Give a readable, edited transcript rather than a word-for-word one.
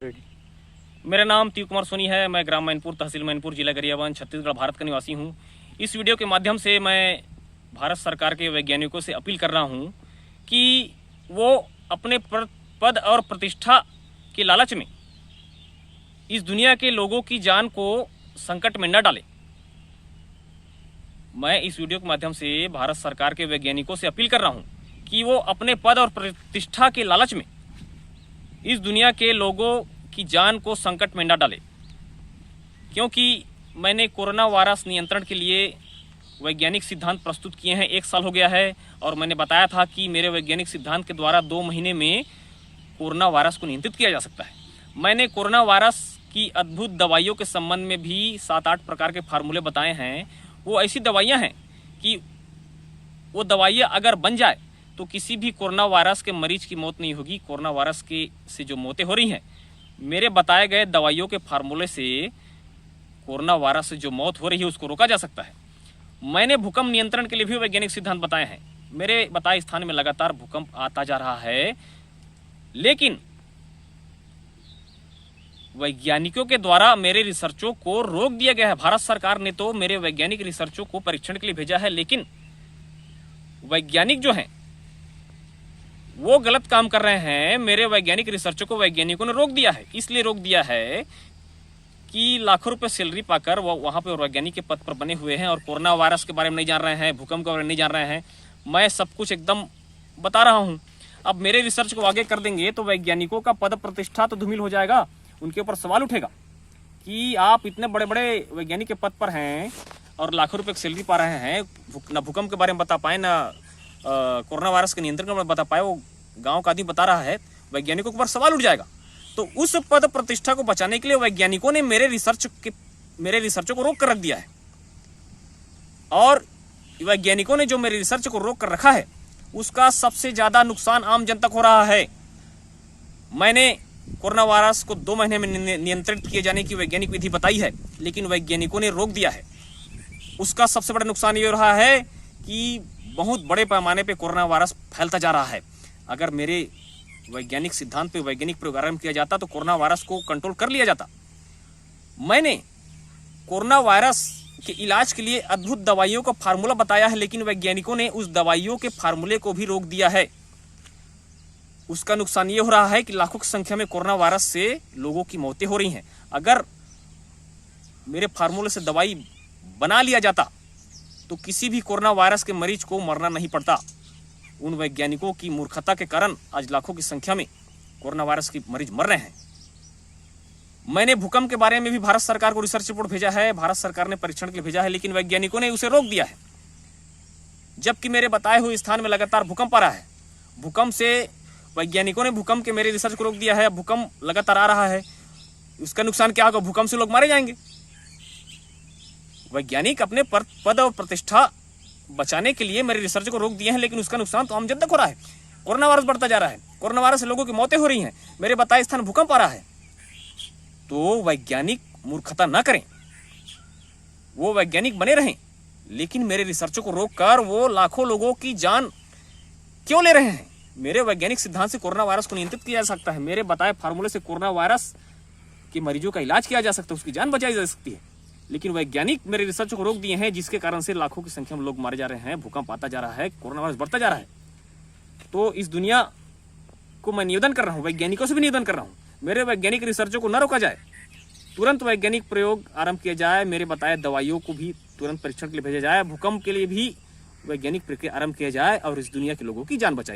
Ready. मेरा नाम तीव कुमार सोनी है। मैं ग्राम मैनपुर, तहसील मैनपुर, जिला गरियाबंद, छत्तीसगढ़, भारत का निवासी हूँ। इस वीडियो के माध्यम से मैं भारत सरकार के वैज्ञानिकों से अपील कर रहा हूँ कि वो अपने पद और प्रतिष्ठा के लालच में इस दुनिया के लोगों की जान को संकट में न डालें। मैं इस वीडियो के माध्यम से भारत सरकार के वैज्ञानिकों से अपील कर रहा हूँ कि वो अपने पद और प्रतिष्ठा के लालच में इस दुनिया के लोगों की जान को संकट में न डाले, क्योंकि मैंने कोरोना वायरस नियंत्रण के लिए वैज्ञानिक सिद्धांत प्रस्तुत किए हैं। 1 साल हो गया है और मैंने बताया था कि मेरे वैज्ञानिक सिद्धांत के द्वारा 2 महीने में कोरोना वायरस को नियंत्रित किया जा सकता है। मैंने कोरोना वायरस की अद्भुत दवाइयों के संबंध में भी 7-8 प्रकार के फार्मूले बताए हैं। वो ऐसी दवाइयाँ हैं कि वो दवाइयाँ अगर बन जाए तो किसी भी कोरोना वायरस के मरीज की मौत नहीं होगी। कोरोना वायरस के से जो मौतें हो रही हैं, मेरे बताए गए दवाइयों के फार्मूले से कोरोना वायरस से जो मौत हो रही है उसको रोका जा सकता है। मैंने भूकंप नियंत्रण के लिए भी वैज्ञानिक सिद्धांत बताए हैं। मेरे बताए स्थान में लगातार भूकंप आता जा रहा है, लेकिन वैज्ञानिकों के द्वारा मेरे रिसर्चों को रोक दिया गया है। भारत सरकार ने तो मेरे वैज्ञानिक रिसर्चों को परीक्षण के लिए भेजा है, लेकिन वैज्ञानिक जो हैं वो गलत काम कर रहे हैं। मेरे वैज्ञानिक रिसर्चों को वैज्ञानिकों ने रोक दिया है। इसलिए रोक दिया है कि लाखों रुपए सैलरी पाकर वो वहाँ पे वैज्ञानिक के पद पर बने हुए हैं और कोरोना वायरस के बारे में नहीं जान रहे हैं, भूकंप के बारे में नहीं जान रहे हैं। मैं सब कुछ एकदम बता रहा हूँ। अब मेरे रिसर्च को आगे कर देंगे तो वैज्ञानिकों का पद प्रतिष्ठा तो धूमिल हो जाएगा। उनके ऊपर सवाल उठेगा कि आप इतने बड़े बड़े वैज्ञानिक के पद पर हैं और लाखों रुपए की सैलरी पा रहे हैं, ना भूकंप के बारे में बता पाए, ना कोरोना वायरस के नियंत्रण के बारे में बता पाए, वो गांव का आदमी बता रहा है। वैज्ञानिकों के ऊपर सवाल उठ जाएगा। तो उस पद प्रतिष्ठा को बचाने के लिए वैज्ञानिकों ने मेरे रिसर्च को रोक कर रख दिया है। और वैज्ञानिकों ने जो मेरे रिसर्च को रोक कर रखा है उसका सबसे ज्यादा नुकसान आम जनता को हो रहा है। मैंने कोरोना वायरस को 2 महीने में नियंत्रित किए जाने की वैज्ञानिक विधि बताई है, लेकिन वैज्ञानिकों ने रोक दिया है। उसका सबसे बड़ा नुकसान ये हो रहा है कि बहुत बड़े पैमाने पे कोरोना वायरस फैलता जा रहा है। अगर मेरे वैज्ञानिक सिद्धांत पे वैज्ञानिक प्रयोग आरंभ किया जाता तो कोरोना वायरस को कंट्रोल कर लिया जाता। मैंने कोरोना वायरस के इलाज के लिए अद्भुत दवाइयों का फार्मूला बताया है, लेकिन वैज्ञानिकों ने उस दवाइयों के फार्मूले को भी रोक दिया है। उसका नुकसान ये हो रहा है कि लाखों की संख्या में कोरोना वायरस से लोगों की मौतें हो रही हैं। अगर मेरे फार्मूले से दवाई बना लिया जाता तो किसी भी कोरोना वायरस के मरीज को मरना नहीं पड़ता। उन वैज्ञानिकों की मूर्खता के कारण आज लाखों की संख्या में कोरोना वायरस के मरीज मर रहे हैं। मैंने भूकंप के बारे में भी भारत सरकार को रिसर्च रिपोर्ट भेजा है, भारत सरकार ने परीक्षण के लिए भेजा है, लेकिन वैज्ञानिकों ने उसे रोक दिया है। जबकि मेरे बताए हुए स्थान में लगातार भूकंप आ रहा है। भूकंप से वैज्ञानिकों ने भूकंप के मेरे रिसर्च को रोक दिया है। भूकंप लगातार आ रहा है, उसका नुकसान क्या होगा? भूकंप से लोग मारे जाएंगे। वैज्ञानिक अपने पद और प्रतिष्ठा बचाने के लिए मेरे रिसर्च को रोक दिए हैं, लेकिन उसका नुकसान तो आम जनता को हो रहा है। कोरोना वायरस बढ़ता जा रहा है, कोरोना वायरस से लोगों की मौतें हो रही हैं, मेरे बताए स्थान भूकंप आ रहा है। तो वैज्ञानिक मूर्खता ना करें, वो वैज्ञानिक बने रहें, लेकिन मेरे रिसर्च को रोककर वो लाखों लोगों की जान क्यों ले रहे हैं? मेरे वैज्ञानिक सिद्धांत से कोरोना वायरस को नियंत्रित किया जा सकता है। मेरे बताए फार्मूले से कोरोना वायरस के मरीजों का इलाज किया जा सकता है, उसकी जान बचाई जा सकती है। लेकिन वैज्ञानिक मेरे रिसर्च को रोक दिए हैं, जिसके कारण से लाखों की संख्या में लोग मारे जा रहे हैं, भूकंप आता जा रहा है, कोरोना वायरस बढ़ता जा रहा है। तो इस दुनिया को मैं निवेदन कर रहा हूँ, वैज्ञानिकों से भी निवेदन कर रहा हूँ, मेरे वैज्ञानिक रिसर्चों को न रोका जाए। तुरंत वैज्ञानिक प्रयोग आरंभ किया जाए। मेरे बताए दवाइयों को भी तुरंत परीक्षण के लिए भेजा जाए। भूकंप के लिए भी वैज्ञानिक प्रक्रिया आरंभ किया जाए और इस दुनिया के लोगों की जान बचाई जाए।